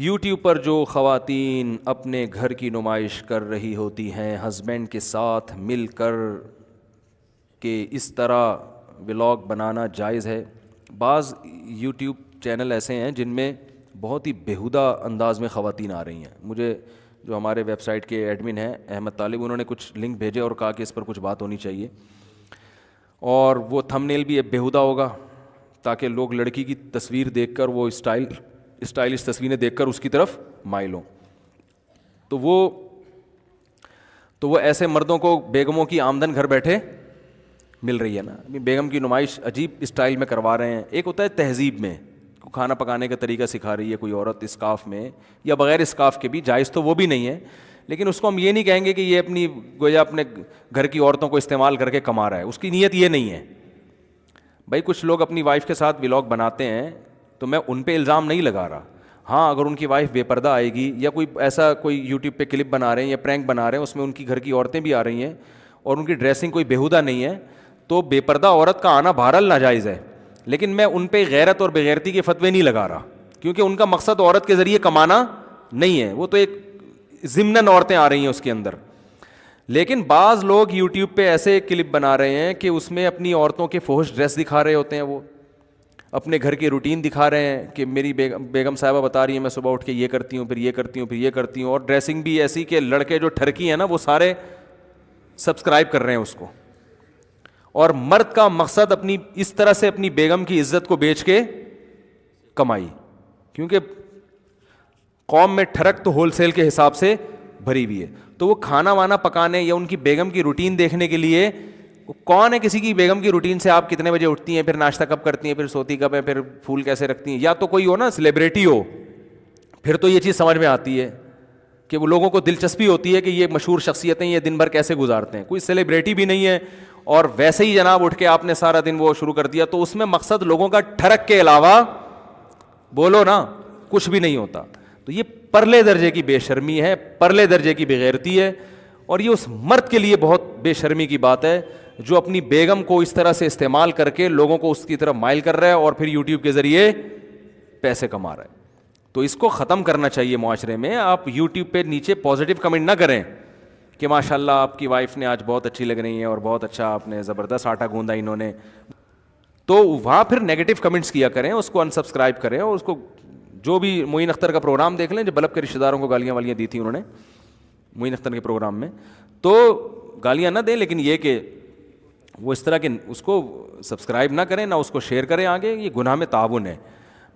YouTube پر جو خواتین اپنے گھر کی نمائش کر رہی ہوتی ہیں ہسبینڈ کے ساتھ مل کر کہ اس طرح ولاگ بنانا جائز ہے؟ بعض یوٹیوب چینل ایسے ہیں جن میں بہت ہی بیہودہ انداز میں خواتین آ رہی ہیں. مجھے جو ہمارے ویب سائٹ کے ایڈمن ہیں احمد طالب, انہوں نے کچھ لنک بھیجے اور کہا کہ اس پر کچھ بات ہونی چاہیے, اور وہ تھم نیل بھی بیہودہ ہوگا تاکہ لوگ لڑکی کی تصویر دیکھ کر وہ اسٹائلش تصویریں دیکھ کر اس کی طرف مائل ہوں. تو وہ ایسے مردوں کو بیگموں کی آمدن گھر بیٹھے مل رہی ہے نا. بیگم کی نمائش عجیب اسٹائل میں کروا رہے ہیں. ایک ہوتا ہے تہذیب میں کھانا پکانے کا طریقہ سکھا رہی ہے کوئی عورت اسکارف میں یا بغیر اسکارف کے بھی, جائز تو وہ بھی نہیں ہے, لیکن اس کو ہم یہ نہیں کہیں گے کہ یہ اپنی گویا اپنے گھر کی عورتوں کو استعمال کر کے کما رہا ہے. اس کی نیت یہ نہیں ہے. بھائی کچھ لوگ اپنی وائف کے ساتھ ولاگ بناتے ہیں تو میں ان پہ الزام نہیں لگا رہا. ہاں اگر ان کی وائف بے پردہ آئے گی یا کوئی یوٹیوب پہ کلپ بنا رہے ہیں یا پرینک بنا رہے ہیں, اس میں ان کی گھر کی عورتیں بھی آ رہی ہیں اور ان کی ڈریسنگ کوئی بیہودہ نہیں ہے, تو بے پردہ عورت کا آنا بہرحال ناجائز ہے. لیکن میں ان پہ غیرت اور بغیرتی کے فتوے نہیں لگا رہا, کیونکہ ان کا مقصد عورت کے ذریعے کمانا نہیں ہے. وہ تو ایک ضمناً عورتیں آ رہی ہیں اس کے اندر. لیکن بعض لوگ یوٹیوب پہ ایسے کلپ بنا رہے ہیں کہ اس میں اپنی عورتوں کے فحش ڈریس دکھا رہے ہوتے ہیں, وہ اپنے گھر کی روٹین دکھا رہے ہیں کہ میری بیگم صاحبہ بتا رہی ہیں میں صبح اٹھ کے یہ کرتی ہوں, پھر یہ کرتی ہوں, پھر یہ کرتی ہوں, اور ڈریسنگ بھی ایسی کہ لڑکے جو ٹھرکی ہیں نا وہ سارے سبسکرائب کر رہے ہیں اس کو. اور مرد کا مقصد اپنی اس طرح سے اپنی بیگم کی عزت کو بیچ کے کمائی, کیونکہ قوم میں ٹھرک تو ہول سیل کے حساب سے بھری ہوئی ہے. تو وہ کھانا وانا پکانے یا ان کی بیگم کی روٹین دیکھنے کے لیے, کون ہے کسی کی بیگم کی روٹین سے آپ کتنے بجے اٹھتی ہیں, پھر ناشتہ کب کرتی ہیں, پھر سوتی کب ہیں, پھر پھول کیسے رکھتی ہیں, یا تو کوئی ہو نا سیلیبریٹی ہو, پھر تو یہ چیز سمجھ میں آتی ہے کہ وہ لوگوں کو دلچسپی ہوتی ہے کہ یہ مشہور شخصیتیں یہ دن بھر کیسے گزارتے ہیں. کوئی سیلیبریٹی بھی نہیں ہے اور ویسے ہی جناب اٹھ کے آپ نے سارا دن وہ شروع کر دیا, تو اس میں مقصد لوگوں کا ٹھڑک کے علاوہ بولو نا کچھ بھی نہیں ہوتا. تو یہ پرلے درجے کی بے شرمی ہے, پرلے درجے کی بغیرتی ہے, اور یہ اس مرد کے لیے بہت بے شرمی کی بات ہے جو اپنی بیگم کو اس طرح سے استعمال کر کے لوگوں کو اس کی طرف مائل کر رہا ہے اور پھر یوٹیوب کے ذریعے پیسے کما رہا ہے. تو اس کو ختم کرنا چاہیے معاشرے میں. آپ یوٹیوب پہ نیچے پازیٹیو کمنٹ نہ کریں کہ ماشاء اللہ آپ کی وائف نے آج بہت اچھی لگ رہی ہیں اور بہت اچھا آپ نے زبردست آٹا گوندا انہوں نے, تو وہاں پھر نیگیٹو کمنٹس کیا کریں, اس کو انسبسکرائب کریں, اور اس کو جو بھی معین اختر کا پروگرام دیکھ لیں جو بلب کے رشتہ داروں کو گالیاں والیاں دی تھیں انہوں نے معین اختر کے پروگرام میں, تو گالیاں نہ دیں, لیکن یہ کہ وہ اس طرح کے اس کو سبسکرائب نہ کریں نہ اس کو شیئر کریں آگے, یہ گناہ میں تعاون ہے.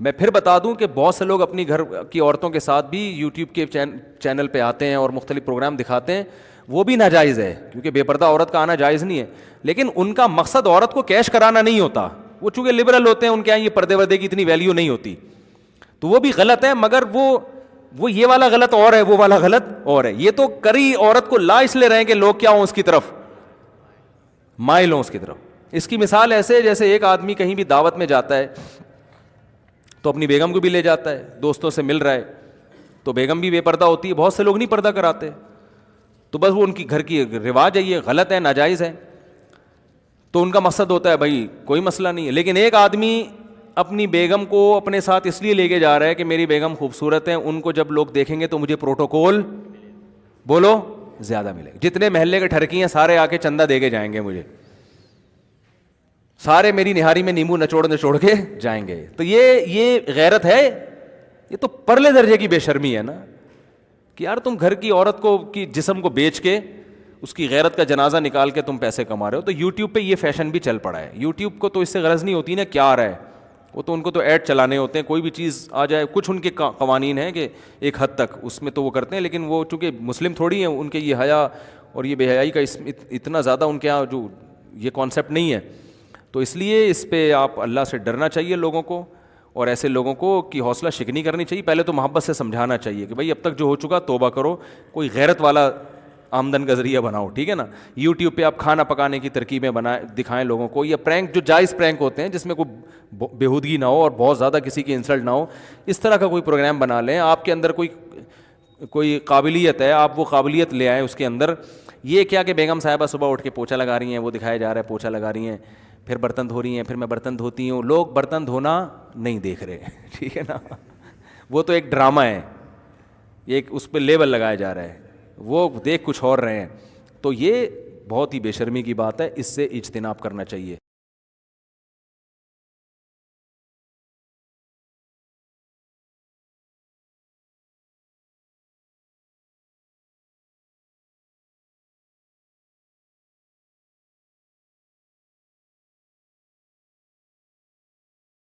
میں پھر بتا دوں کہ بہت سے لوگ اپنی گھر کی عورتوں کے ساتھ بھی یوٹیوب کے چینل پہ آتے ہیں اور مختلف پروگرام دکھاتے ہیں, وہ بھی ناجائز ہے کیونکہ بے پردہ عورت کا آنا جائز نہیں ہے. لیکن ان کا مقصد عورت کو کیش کرانا نہیں ہوتا, وہ چونکہ لبرل ہوتے ہیں ان کے یہاں یہ پردے وردے کی اتنی ویلیو نہیں ہوتی, تو وہ بھی غلط ہے. مگر وہ یہ والا غلط اور ہے, وہ والا غلط اور ہے. یہ تو کری عورت کو لا اس لیے رہے ہیں کہ لوگ کیا ہوں اس کی طرف مائل ہوں اس کی طرف. اس کی مثال ایسے جیسے ایک آدمی کہیں بھی دعوت میں جاتا ہے تو اپنی بیگم کو بھی لے جاتا ہے, دوستوں سے مل رہا ہے تو بیگم بھی بے پردہ ہوتی ہے. بہت سے لوگ نہیں پردہ کراتے, تو بس وہ ان کی گھر کی رواج ہے, یہ غلط ہے, ناجائز ہے, تو ان کا مقصد ہوتا ہے بھائی کوئی مسئلہ نہیں ہے. لیکن ایک آدمی اپنی بیگم کو اپنے ساتھ اس لیے لے کے جا رہا ہے کہ میری بیگم خوبصورت ہے, ان کو جب لوگ دیکھیں گے تو مجھے پروٹوکول بولو زیادہ ملے گا. جتنے محلے کے ٹھرکی ہیں سارے آ کے چندہ دے کے جائیں گے مجھے, سارے میری نہاری میں نیمبو نچوڑ کے جائیں گے. تو یہ غیرت ہے, یہ تو پرلے درجے کی بے شرمی ہے نا کہ یار تم گھر کی عورت کو کی جسم کو بیچ کے اس کی غیرت کا جنازہ نکال کے تم پیسے کما رہے ہو. تو یوٹیوب پہ یہ فیشن بھی چل پڑا ہے. یوٹیوب کو تو اس سے غرض نہیں ہوتی نا کیا آ رہا ہے, وہ تو ان کو تو ایڈ چلانے ہوتے ہیں, کوئی بھی چیز آ جائے. کچھ ان کے قوانین ہیں کہ ایک حد تک اس میں تو وہ کرتے ہیں, لیکن وہ چونکہ مسلم تھوڑی ہیں, ان کے یہ حیا اور یہ بے حیائی کا اتنا زیادہ ان کے یہاں جو یہ کانسیپٹ نہیں ہے. تو اس لیے اس پہ آپ اللہ سے ڈرنا چاہیے لوگوں کو, اور ایسے لوگوں کو کی حوصلہ شکنی کرنی چاہیے. پہلے تو محبت سے سمجھانا چاہیے کہ بھائی اب تک جو ہو چکا توبہ کرو, کوئی غیرت والا آمدن کا ذریعہ بناؤ, ٹھیک ہے نا. یوٹیوب پہ آپ کھانا پکانے کی ترکیبیں دکھائیں لوگوں کو, یا پرینک جو جائز پرینک ہوتے ہیں جس میں کوئی بےہودگی نہ ہو اور بہت زیادہ کسی کی انسلٹ نہ ہو, اس طرح کا کوئی پروگرام بنا لیں. آپ کے اندر کوئی قابلیت ہے, آپ وہ قابلیت لے آئیں اس کے اندر. یہ کیا کہ بیگم صاحبہ صبح اٹھ کے پوچھا لگا رہی ہیں, وہ دکھایا جا رہا ہے پوچھا لگا رہی ہیں, پھر برتن دھو رہی ہیں, پھر میں برتن دھوتی ہوں. لوگ برتن دھونا نہیں دیکھ رہے, ٹھیک ہے نا, وہ تو ایک ڈرامہ ہے, ایک اس پہ لیبل لگایا جا رہا ہے, وہ دیکھ کچھ اور رہے ہیں. تو یہ بہت ہی بے شرمی کی بات ہے, اس سے اجتناب کرنا چاہیے.